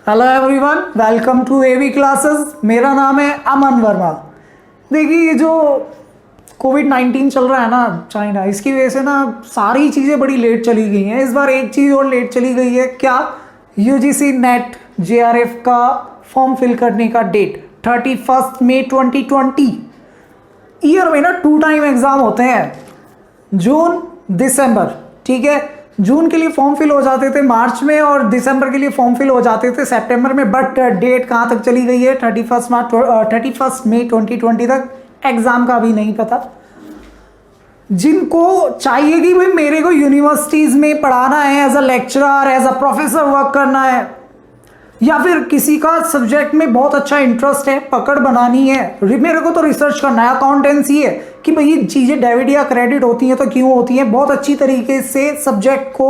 Hello everyone, welcome to AV classes. मेरा नाम है अमन वर्मा। देखिए, ये जो कोविड-19 चल रहा है ना चाइना, इसकी वजह से ना सारी चीज़ें बड़ी लेट चली गई हैं। इस बार एक चीज़ और लेट चली गई है, क्या? यूजीसी नेट जेआरएफ का फॉर्म फिल करने का डेट 31 मई 2020। ईयर में ना 2 टाइम एग्ज़ाम होते हैं, जून दिसंबर। ठीक है, जून के लिए फॉर्म फिल हो जाते थे मार्च में और दिसंबर के लिए फॉर्म फिल हो जाते थे सितंबर में। बट डेट कहाँ तक चली गई है? 31 मई 2020 तक। एग्जाम का भी नहीं पता। जिनको चाहिए कि भाई मेरे को यूनिवर्सिटीज में पढ़ाना है, as a lecturer, as a professor work करना है, या फिर किसी का सब्जेक्ट में बहुत अच्छा इंटरेस्ट है, पकड़ बनानी है, मेरे को तो रिसर्च करना है, अकाउंटेंसी है, कि भाई ये चीज़ें डेबिट या क्रेडिट होती हैं तो क्यों होती हैं, बहुत अच्छी तरीके से सब्जेक्ट को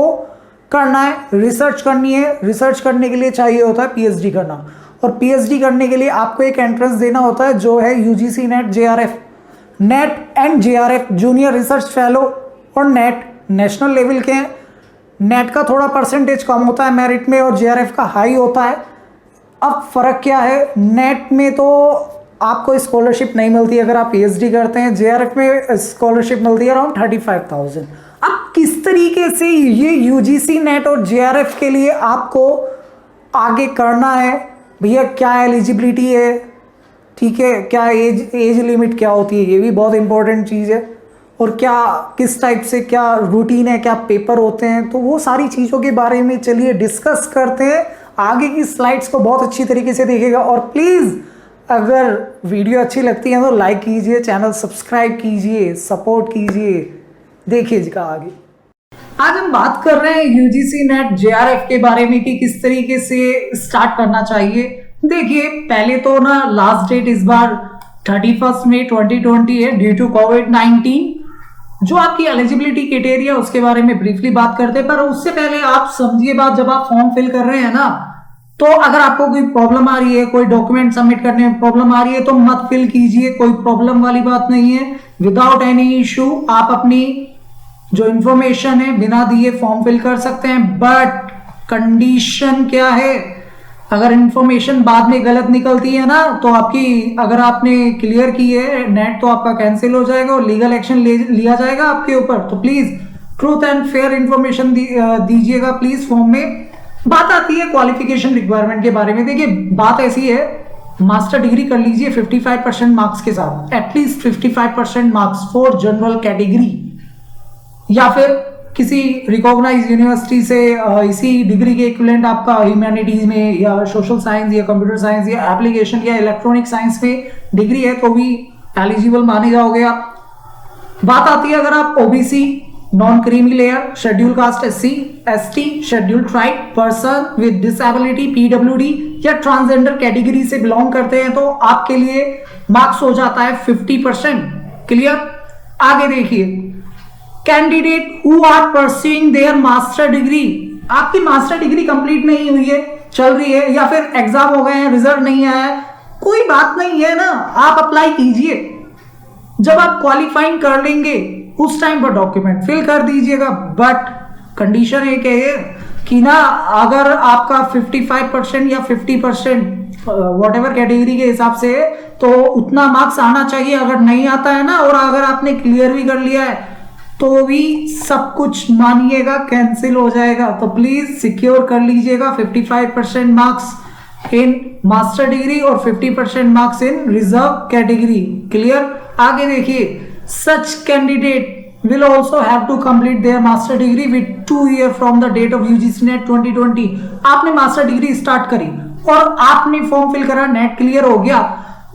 करना है, रिसर्च करनी है। रिसर्च करने के लिए चाहिए होता है पीएचडी करना, और पीएचडी करने के लिए आपको एक एंट्रेंस देना होता है जो है UGC net JRF. Net and JRF junior research fellow और नेट नेशनल लेवल के हैं। नेट का थोड़ा परसेंटेज कम होता है मेरिट में और जेआरएफ का हाई होता है। अब फ़र्क क्या है? नेट में तो आपको स्कॉलरशिप नहीं मिलती अगर आप पीएचडी करते हैं, जेआरएफ में स्कॉलरशिप मिलती है अराउंड 35,000। अब किस तरीके से ये यूजीसी नेट और जेआरएफ के लिए आपको आगे करना है, भैया क्या एलिजिबिलिटी है, ठीक है, क्या एज लिमिट क्या होती है, ये भी बहुत इंपॉर्टेंट चीज़ है, और क्या किस टाइप से क्या रूटीन है, क्या पेपर होते हैं, तो वो सारी चीज़ों के बारे में चलिए डिस्कस करते हैं। आगे की स्लाइड्स को बहुत अच्छी तरीके से देखिएगा, और प्लीज़ अगर वीडियो अच्छी लगती है तो लाइक कीजिए, चैनल सब्सक्राइब कीजिए, सपोर्ट कीजिए। देखिएगा आगे। आज हम बात कर रहे हैं यूजीसी नेट जेआरएफ के बारे में कि किस तरीके से स्टार्ट करना चाहिए। देखिए, पहले तो ना लास्ट डेट इस बार 31 मई 2020 है ड्यू टू कोविड-19। जो आपकी एलिजिबिलिटी क्राइटेरिया उसके बारे में ब्रीफली बात करते हैं, पर उससे पहले आप समझिए बात, जब आप फॉर्म फिल कर रहे हैं ना, तो अगर आपको कोई प्रॉब्लम आ रही है, कोई डॉक्यूमेंट सबमिट करने में प्रॉब्लम आ रही है, तो मत फिल कीजिए, कोई प्रॉब्लम वाली बात नहीं है। विदाउट एनी इशू आप अपनी जो इंफॉर्मेशन है बिना दिए फॉर्म फिल कर सकते हैं। बट कंडीशन क्या है? अगर इंफॉर्मेशन बाद में गलत निकलती है ना, तो आपकी, अगर आपने क्लियर की है नेट, तो आपका कैंसिल हो जाएगा और लीगल एक्शन लिया जाएगा आपके ऊपर। तो please truth and fair information दीजिएगा प्लीज फॉर्म में। बात आती है क्वालिफिकेशन रिक्वायरमेंट के बारे में। देखिए, बात ऐसी है, मास्टर डिग्री कर लीजिए 55% मार्क्स के साथ, at least 55% marks for general category, या फिर किसी रिकॉग्नाइज यूनिवर्सिटी से इसी डिग्री के इक्विवेलेंट आपका ह्यूमैनिटीज में या सोशल साइंस या कंप्यूटर साइंस या एप्लीकेशन या इलेक्ट्रॉनिक साइंस में डिग्री है तो भी एलिजिबल माने जाओगे आप। बात आती है अगर आप OBC, non creamy layer, schedule caste SC ST, schedule tribe, person with disability PWD या ट्रांसजेंडर कैटेगरी से बिलोंग करते हैं, तो आपके लिए मार्क्स हो जाता है 50%। क्लियर? आगे देखिए, candidate who are pursuing their master degree, आपकी मास्टर डिग्री कंप्लीट नहीं हुई है, चल रही है, या फिर एग्जाम हो गए हैं, रिजल्ट नहीं आया है, कोई बात नहीं है ना, आप अप्लाई कीजिए। जब आप क्वालिफाइंग कर लेंगे उस टाइम पर डॉक्यूमेंट फिल कर दीजिएगा। बट कंडीशन एक है कि ना, अगर आपका 55% या 50% वॉट कैटेगरी के हिसाब से, तो उतना मार्क्स आना चाहिए। अगर नहीं आता है ना, और अगर आपने क्लियर भी कर लिया है, तो भी सब कुछ मानिएगा कैंसिल हो जाएगा। तो प्लीज सिक्योर कर लीजिएगा 55% मार्क्स इन मास्टर डिग्री और 50% marks in reserve category. Clear? आगे देखिए, सच candidate will also have to complete their master degree with 2 years from the date of UGC NET 2020। आपने मास्टर डिग्री स्टार्ट करी और आपने form fill करा, net clear हो गया,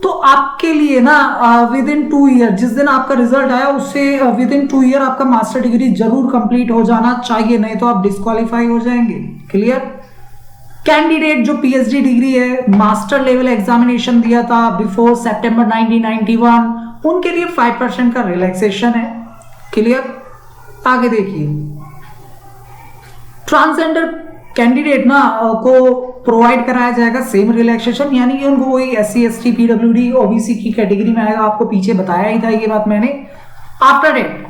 तो आपके लिए ना विद इन 2 ईयर, जिस दिन आपका रिजल्ट आया उससे विद इन 2 ईयर आपका मास्टर डिग्री जरूर कंप्लीट हो जाना चाहिए, नहीं तो आप डिस्क्वालीफाई हो जाएंगे। क्लियर? कैंडिडेट जो पीएचडी डिग्री है, मास्टर लेवल एग्जामिनेशन दिया था बिफोर सितंबर 1991, उनके लिए 5% का रिलैक्सेशन है। क्लियर? आगे देखिए, ट्रांसजेंडर कैंडिडेट ना को प्रोवाइड कराया जाएगा सेम रिलैक्सेशन, यानी कि उनको वही एससी एसटी पीडब्ल्यूडी ओबीसी की कैटेगरी में आएगा। आपको पीछे बताया ही था ये बात मैंने। After that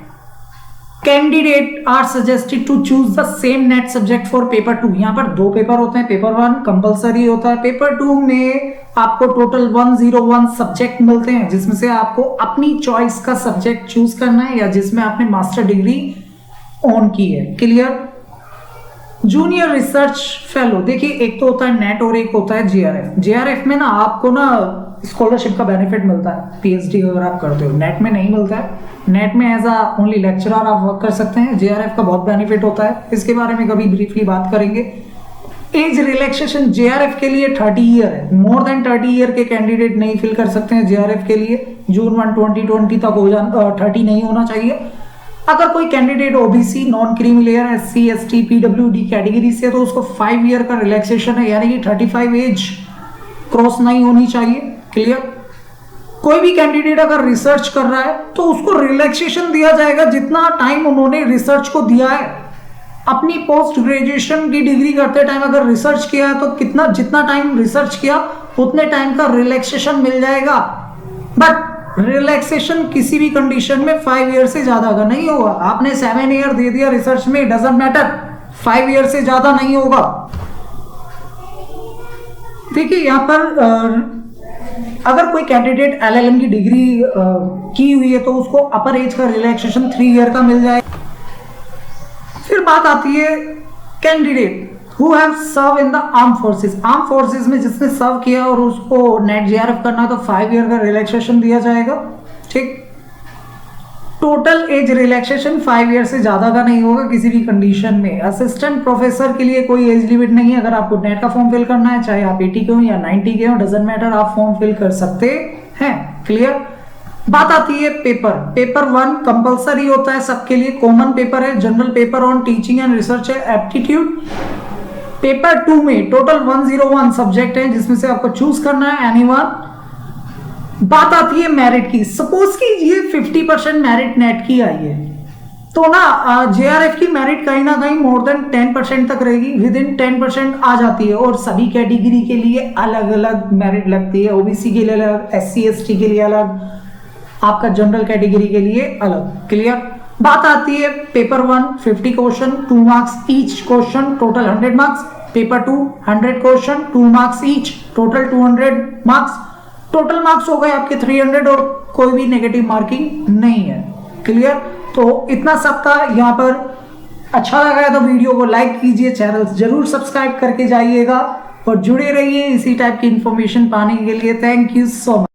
candidate are suggested to choose the same NET subject for paper 2। यहाँ पर 2 पेपर होते हैं, पेपर 1 कंपलसरी होता है, पेपर 2 में आपको टोटल 101 सब्जेक्ट मिलते हैं, जिसमें से आपको अपनी चॉइस का सब्जेक्ट चूज करना है या जिसमें आपने मास्टर डिग्री ऑन की है। क्लियर। जूनियर रिसर्च फेलो, देखिए एक तो होता है नेट और एक होता है जेआरएफ। जेआरएफ में ना आपको ना स्कॉलरशिप का बेनिफिट मिलता है पीएचडी अगर आप करते हो, नेट में नहीं मिलता है। नेट में एज अ ओनली लेक्चरर आप वर्क कर सकते हैं, जेआरएफ का बहुत बेनिफिट होता है, इसके बारे में कभी ब्रीफली बात करेंगे। एज रिलैक्सेशन जेआरएफ के लिए 30 ईयर है, मोर देन 30 ईयर के कैंडिडेट नहीं फिल कर सकते हैं जेआरएफ के लिए। जून 1 2020 तक हो जाना 30 नहीं होना चाहिए। अगर कोई candidate OBC, non creamy layer, SC ST PWD category से, तो उसको 5 ईयर का रिलैक्सेशन है, यानी कि 35 एज क्रॉस नहीं होनी चाहिए। क्लियर। कोई भी कैंडिडेट अगर रिसर्च कर रहा है तो उसको रिलैक्सेशन दिया जाएगा जितना टाइम उन्होंने रिसर्च को दिया है। अपनी पोस्ट ग्रेजुएशन की डिग्री करते टाइम अगर रिसर्च किया है तो जितना टाइम रिसर्च किया उतने टाइम का रिलैक्सेशन मिल जाएगा। बट रिलैक्सेशन किसी भी कंडीशन में 5 ईयर से ज्यादा का नहीं होगा। आपने 7 ईयर दे दिया रिसर्च में, डजंट मैटर, 5 ईयर से ज्यादा नहीं होगा। देखिए यहां पर अगर कोई कैंडिडेट एलएलएम की डिग्री की हुई है तो उसको अपर एज का रिलैक्सेशन 3 ईयर का मिल जाएगा। फिर बात आती है candidate who have serve in the arm forces. Arm forces में जिसने सर्व किया और उसको नेट जेआरएफ करना है तो 5 ईयर का रिलैक्सेशन दिया जाएगा। ठीक। टोटल एज रिलैक्सेशन 5 ईयर से ज्यादा का नहीं होगा किसी भी कंडीशन में। असिस्टेंट प्रोफेसर के लिए कोई एज लिमिट नहीं है। अगर आपको नेट का फॉर्म फिल करना है, चाहे आप 80 के हो या 90 के हो, डजंट मैटर, आप फॉर्म फिल कर सकते हैं। क्लियर। बात आती है पेपर 1 कंपलसरी होता है सबके लिए, कॉमन पेपर है। General paper on teaching and research है, एप्टीट्यूड। पेपर 2 में टोटल 101 सब्जेक्ट है जिसमें से आपको चूज करना है एनी वन। बात आती है मेरिट की। सपोज कीजिए 50% मेरिट नेट की आई है तो ना जेआरएफ की मेरिट कहीं ना कहीं मोर देन 10% तक रहेगी, विद इन 10% आ जाती है। और सभी कैटेगरी के लिए अलग अलग मेरिट लगती है, ओबीसी के लिए अलग, एससी एसटी के लिए अलग, आपका जनरल कैटेगरी के लिए अलग। क्लियर। बात आती है paper 1 50 question, 2 marks each question, total 100 marks. Paper 2 100 question, 2 marks each, total 200 marks. Total marks हो गए आपके 300 और कोई भी नेगेटिव मार्किंग नहीं है। क्लियर। तो इतना सब था यहाँ पर। अच्छा लगा है तो वीडियो को लाइक कीजिए, चैनल जरूर सब्सक्राइब करके जाइएगा और जुड़े रहिए इसी टाइप की इंफॉर्मेशन पाने के लिए। Thank you so much.